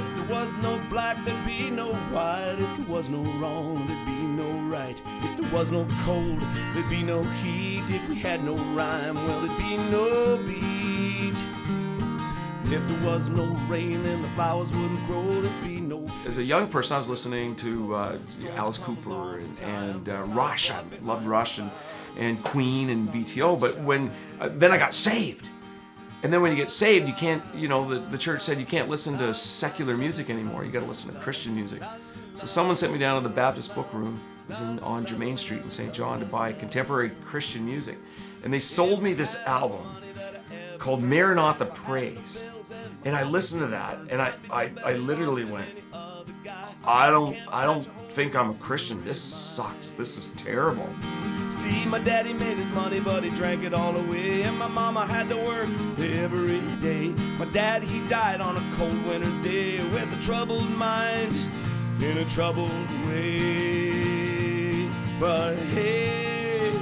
If there was no black, there'd be no white. If there was no wrong, there'd be no right. If there was no cold, there'd be no heat. If we had no rhyme, well, there'd be no beat. If there was no rain, then the flowers wouldn't grow. There'd be no... As a young person, I was listening to Alice Cooper and Rush. I loved Rush and Queen and BTO. But when then I got saved. And then when you get saved, you can't, the church said you can't listen to secular music anymore. You got to listen to Christian music. So someone sent me down to the Baptist Book Room. It was on Germain Street in St. John to buy contemporary Christian music. And they sold me this album called Maranatha Praise. And I listened to that, and I literally went, I don't think I'm a Christian. This sucks. This is terrible. See, my daddy made his money, but he drank it all away. And my mama had to work every day. My dad, he died on a cold winter's day with a troubled mind in a troubled way. But hey,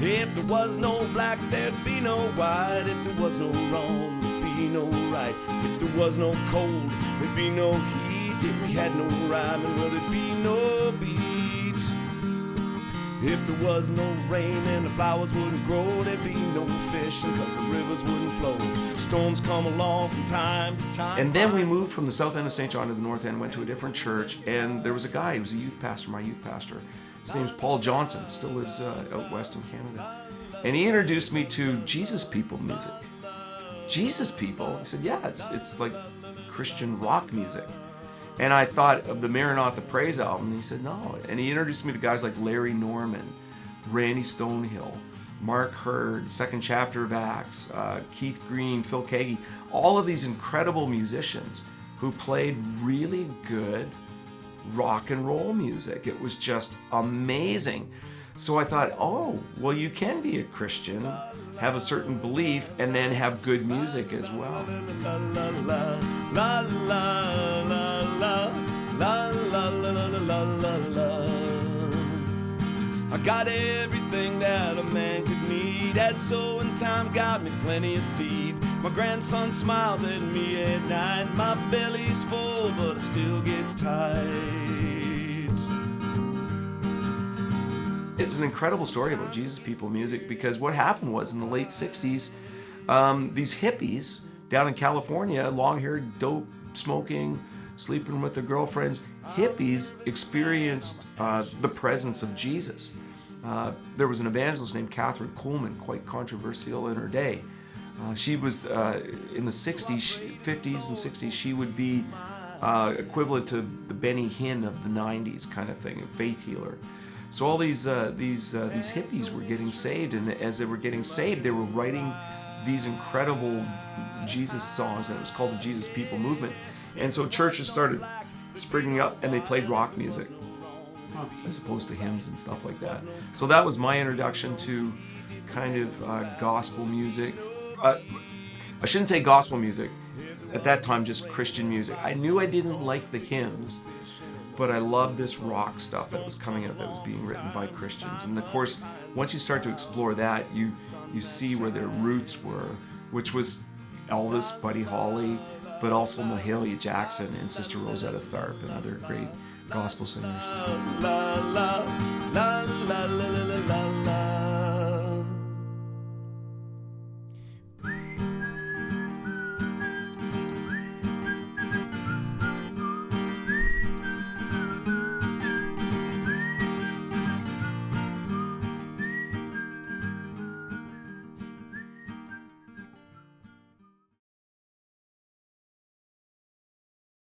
if there was no black, there'd be no white. If there was no wrong, there'd be no right. If there was no cold, there'd be no heat. If we had no rhyme, well, there'd be no beat. If there was no rain and the flowers wouldn't grow, there'd be no fishing because the rivers wouldn't flow. Storms come along from time to time. And then we moved from the south end of St. John to the north end, went to a different church, and there was a guy who was a youth pastor, my youth pastor. His name's Paul Johnson, still lives out west in Canada. And he introduced me to Jesus People music. Jesus People? He said, yeah, it's like Christian rock music. And I thought of the Maranatha Praise album, and he said, no. And he introduced me to guys like Larry Norman, Randy Stonehill, Mark Hurd, Second Chapter of Acts, Keith Green, Phil Keaggy, all of these incredible musicians who played really good rock and roll music. It was just amazing. So I thought, oh, well, you can be a Christian, have a certain belief, and then have good music as well. I got everything that a man could need. That sowing time got me plenty of seed. My grandson smiles at me at night. My belly's full, but I still get tight. It's an incredible story about Jesus People music, because what happened was in the late 60s, these hippies down in California, long-haired, dope smoking, sleeping with their girlfriends, hippies experienced the presence of Jesus. There was an evangelist named Catherine Kuhlman, quite controversial in her day. She was in the 50s and 60s, she would be equivalent to the Benny Hinn of the 90s kind of thing, a faith healer. So all these hippies were getting saved, and as they were getting saved, they were writing these incredible Jesus songs, and it was called the Jesus People movement. And so churches started springing up, and they played rock music as opposed to hymns and stuff like that. So that was my introduction to kind of gospel music. I shouldn't say gospel music. At that time, just Christian music. I knew I didn't like the hymns, but I loved this rock stuff that was coming out that was being written by Christians. And of course, once you start to explore that, you see where their roots were, which was Elvis, Buddy Holly, but also Mahalia Jackson and Sister Rosetta Tharpe and other great gospel singers. La, la, la, la, la, la, la, la.